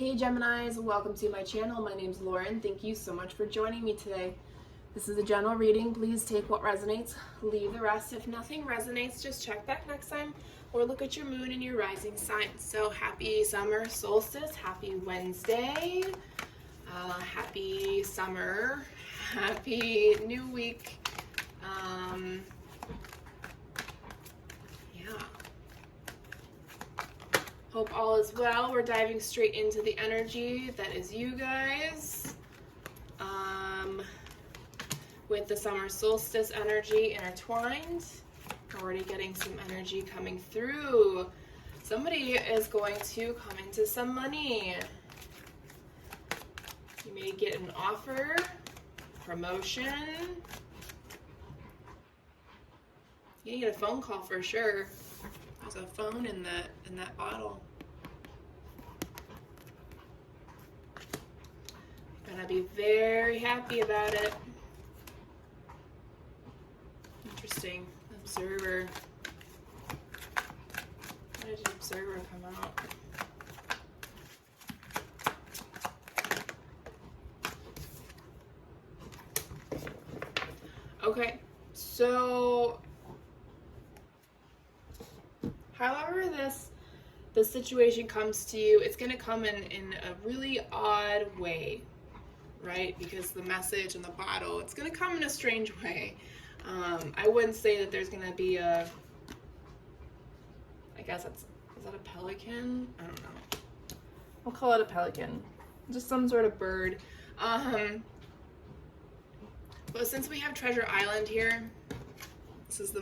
Hey Geminis, welcome to my channel. My name's Lauren. Thank you so much for joining me today. This is a general reading. Please take what resonates, leave the rest. If nothing resonates, just check back next time or look at your moon and your rising sign. So happy summer solstice, happy Wednesday, happy summer, happy new week. Hope all is well. We're diving straight into the energy that is you guys. With the summer solstice energy intertwined. Already getting some energy coming through. Somebody is going to come into some money. You may get an offer, promotion. You need a phone call for sure. There's a phone in that bottle. Gonna be very happy about it. Interesting. Observer. Why did Observer come out? Okay, so however this situation comes to you, it's going to come in a really odd way, right? Because the message in the bottle, it's going to come in a strange way. I wouldn't say that there's going to be I guess is that a pelican? I don't know. We'll call it a pelican. Just some sort of bird. But since we have Treasure Island here, this is the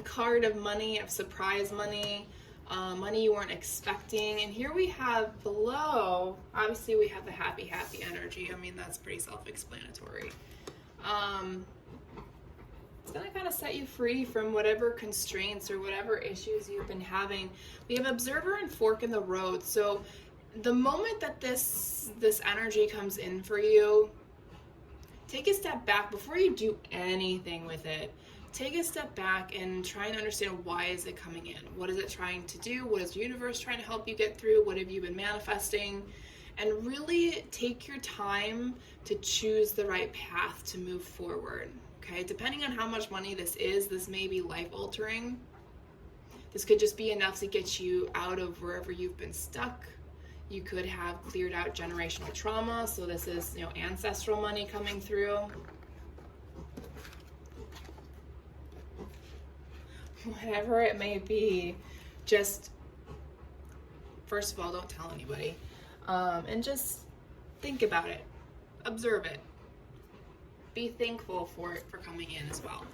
card of money, of surprise money, money you weren't expecting. And here we have below, obviously we have the happy energy. I mean, that's pretty self-explanatory. It's gonna kind of set you free from whatever constraints or whatever issues you've been having. We have Observer and Fork in the Road. So the moment that this energy comes in for you, take a step back before you do anything with it. Take a step back and try and understand, why is it coming in? What is it trying to do? What is the universe trying to help you get through? What have you been manifesting? And really take your time to choose the right path to move forward. Okay, depending on how much money this may be life altering. This could just be enough to get you out of wherever you've been stuck. You could have cleared out generational trauma. So this is, ancestral money coming through. Whatever it may be, just, first of all, don't tell anybody. And just think about it. Observe it. Be thankful for it for coming in as well.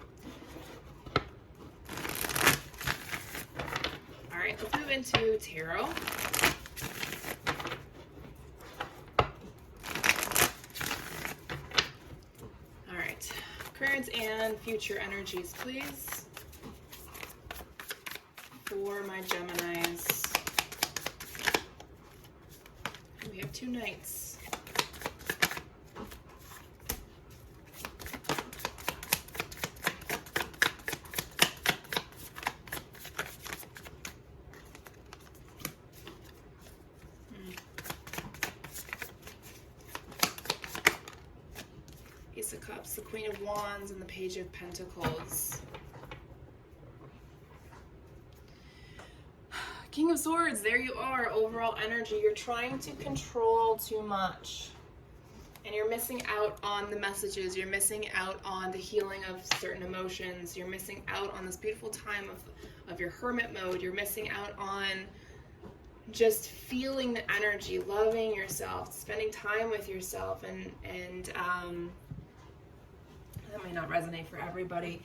All right, let's move into tarot. Current and future energies, please, for my Geminis. We have 2 Knights. Ace of Cups, the Queen of Wands, and the Page of Pentacles. King of Swords, there you are. Overall energy, you're trying to control too much. And you're missing out on the messages. You're missing out on the healing of certain emotions. You're missing out on this beautiful time of your hermit mode. You're missing out on just feeling the energy, loving yourself, spending time with yourself, and that may not resonate for everybody.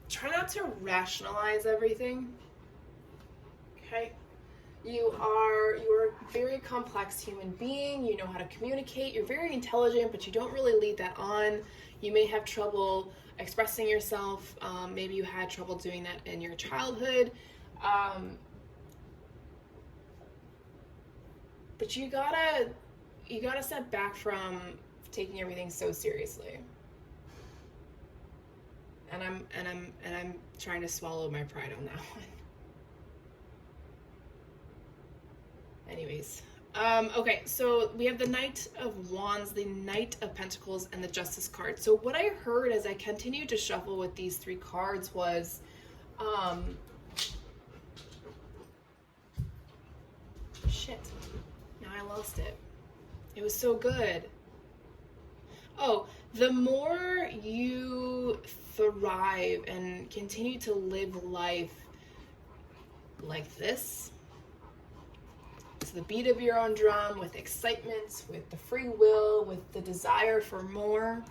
Try not to rationalize everything. Okay? You are a very complex human being. You know how to communicate. You're very intelligent, but you don't really lead that on. You may have trouble expressing yourself. Maybe you had trouble doing that in your childhood. But you gotta step back from taking everything so seriously. And I'm trying to swallow my pride on that one. Anyways. Okay, so we have the Knight of Wands, the Knight of Pentacles, and the Justice card. So what I heard as I continued to shuffle with these three cards was, shit, now I lost it. It was so good. Oh, the more you thrive and continue to live life like this, to the beat of your own drum, with excitement, with the free will, with the desire for more,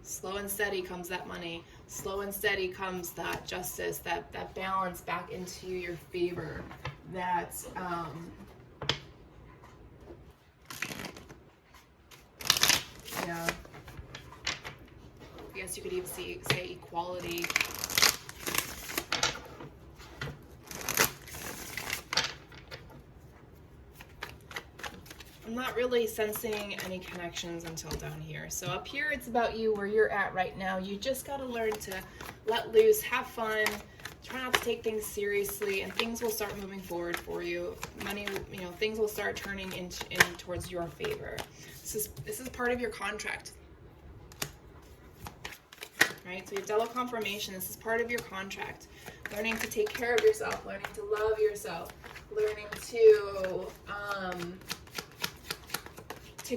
slow and steady comes that money. Slow and steady comes that justice, that balance back into your favor. That, yeah, I guess you could even say equality. I'm not really sensing any connections until down here. So up here, it's about you, where you're at right now. You just got to learn to let loose, have fun, try not to take things seriously, and things will start moving forward for you. Money, things will start turning in towards your favor. This is part of your contract. Right? So you have double confirmation. This is part of your contract. Learning to take care of yourself, learning to love yourself, learning to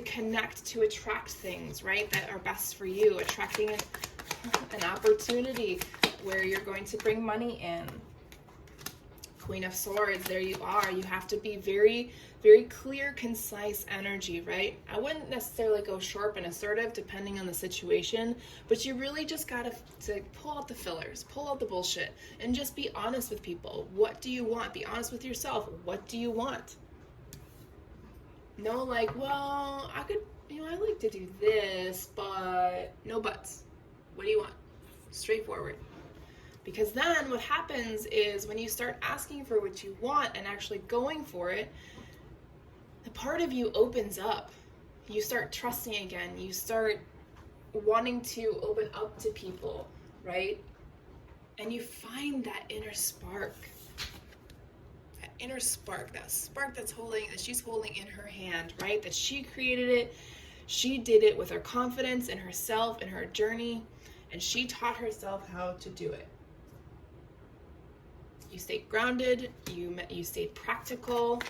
connect, to attract things, right, that are best for you, attracting an opportunity where you're going to bring money in. Queen of Swords, there you are. You have to be very, very clear, concise energy, right? I wouldn't necessarily go sharp and assertive depending on the situation, but you really just got to pull out the fillers, pull out the bullshit, and just be honest with people. What do you want? Be honest with yourself. What do you want? No, like, well, I could, I like to do this, but no buts. What do you want? Straightforward. Because then what happens is when you start asking for what you want and actually going for it, the part of you opens up. You start trusting again. You start wanting to open up to people, right? And you find that inner spark. Inner spark, that spark that she's holding in her hand, right? That she created it. She did it with her confidence in herself and her journey, and she taught herself how to do it. You stayed grounded, you stayed practical.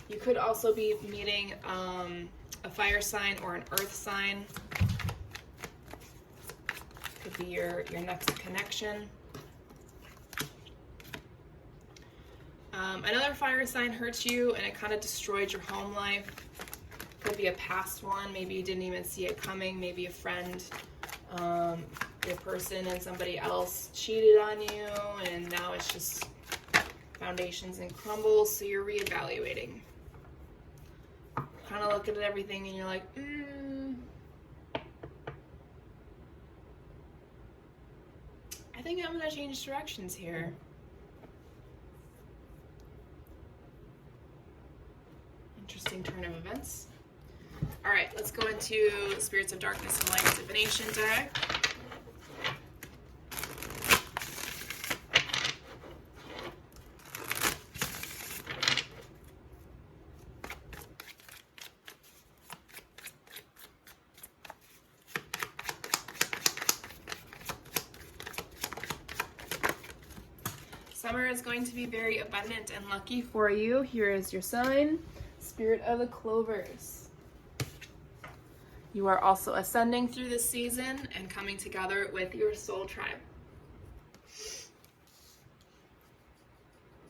You could also be meeting a fire sign or an earth sign. Could be your next connection. Another fire sign hurt you and it kind of destroyed your home life. Could be a past one. Maybe you didn't even see it coming. Maybe a friend, your person and somebody else cheated on you, and now it's just foundations and crumbles, so you're reevaluating. Kind of looking at everything and you're like, I think I'm going to change directions here. Interesting turn of events. All right, let's go into Spirits of Darkness and Light Divination deck. Summer is going to be very abundant and lucky for you. Here is your sign, Spirit of the Clovers. You are also ascending through this season and coming together with your soul tribe.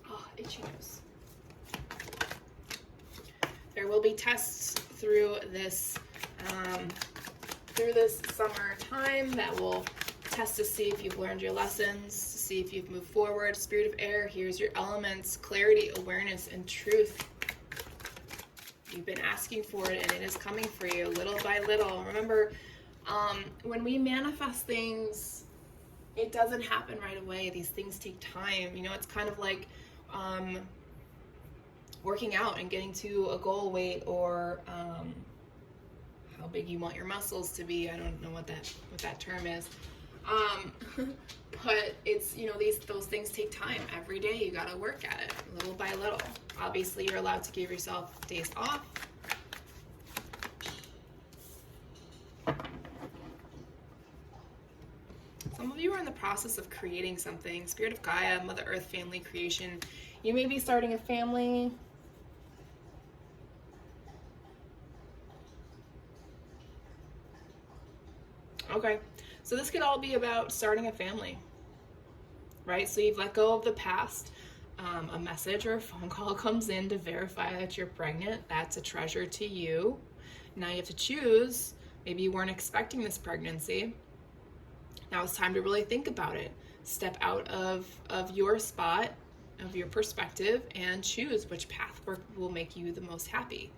Oh, itchy nose. There will be tests through this summer time that will test to see if you've learned your lessons, to see if you've moved forward. Spirit of air, here's your elements, clarity, awareness, and truth. You've been asking for it, and it is coming for you little by little. Remember, when we manifest things, it doesn't happen right away. These things take time. It's kind of like working out and getting to a goal weight, or how how big you want your muscles to be. I don't know what that term is. But it's, you know, those things take time. Every day you got to work at it little by little. Obviously, you're allowed to give yourself days off. Some of you are in the process of creating something. Spirit of Gaia, Mother Earth, family creation. You may be starting a family. Okay, so this could all be about starting a family, right? So you've let go of the past. A message or a phone call comes in to verify that you're pregnant. That's a treasure to you. Now you have to choose. Maybe you weren't expecting this pregnancy. Now it's time to really think about it. Step out of your spot, of your perspective, and choose which path will make you the most happy.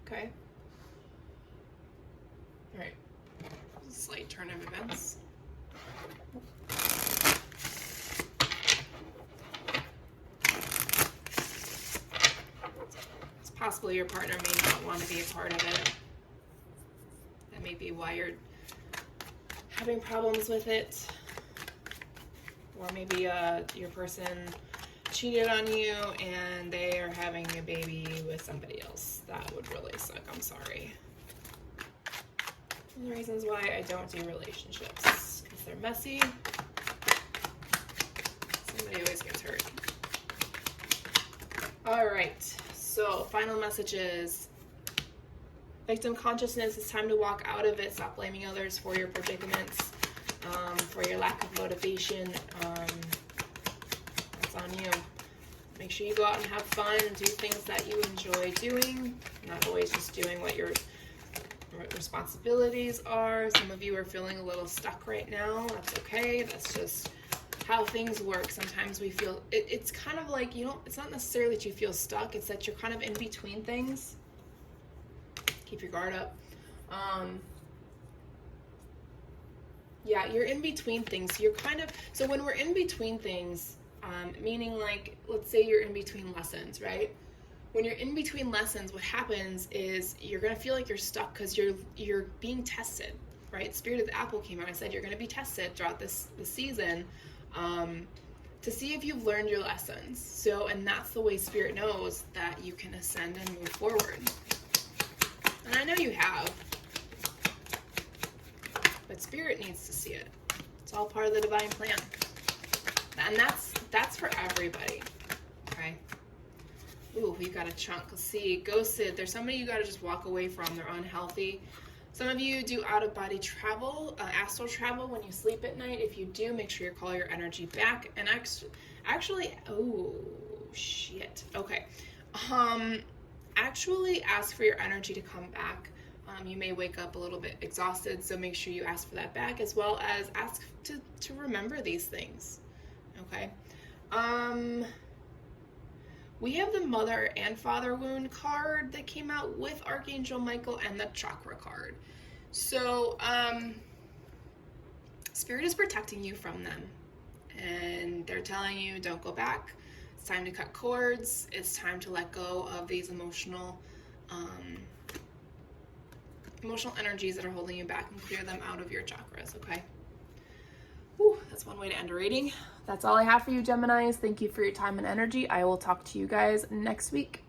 Okay? All right. Slight turn of events. It's possible your partner may not want to be a part of it. That may be why you're having problems with it. Or maybe your person cheated on you and they are having a baby with somebody else. That would really suck. I'm sorry. And the reasons why I don't do relationships, because they're messy. Somebody always gets hurt. All right, so final messages. Victim consciousness, it's time to walk out of it. Stop blaming others for your predicaments, for your lack of motivation. That's on you. Make sure you go out and have fun and do things that you enjoy doing, not always just doing what your responsibilities are. Some of you are feeling a little stuck right now. That's okay. That's just how things work. Sometimes we feel, it's kind of like, it's not necessarily that you feel stuck, it's that you're kind of in between things. Keep your guard up. Yeah, you're in between things. So when we're in between things, meaning like, let's say you're in between lessons, right? When you're in between lessons, what happens is you're going to feel like you're stuck because you're being tested, right? Spirit of the Apple came out and said you're going to be tested throughout this season to see if you've learned your lessons. So, and that's the way Spirit knows that you can ascend and move forward. And I know you have, but Spirit needs to see it. It's all part of the divine plan. And that's for everybody, okay? Ooh, we've got a chunk. Let's see. Ghosted. There's somebody you got to just walk away from. They're unhealthy. Some of you do out-of-body travel, astral travel when you sleep at night. If you do, make sure you call your energy back. And actually, oh, shit. Okay. Actually ask for your energy to come back. You may wake up a little bit exhausted, so make sure you ask for that back, as well as ask to remember these things. Okay. We have the Mother and Father Wound card that came out with Archangel Michael and the Chakra card. So, Spirit is protecting you from them. And they're telling you, don't go back. It's time to cut cords. It's time to let go of these emotional energies that are holding you back and clear them out of your chakras, okay? Whew, that's one way to end a reading. That's all I have for you, Geminis. Thank you for your time and energy. I will talk to you guys next week.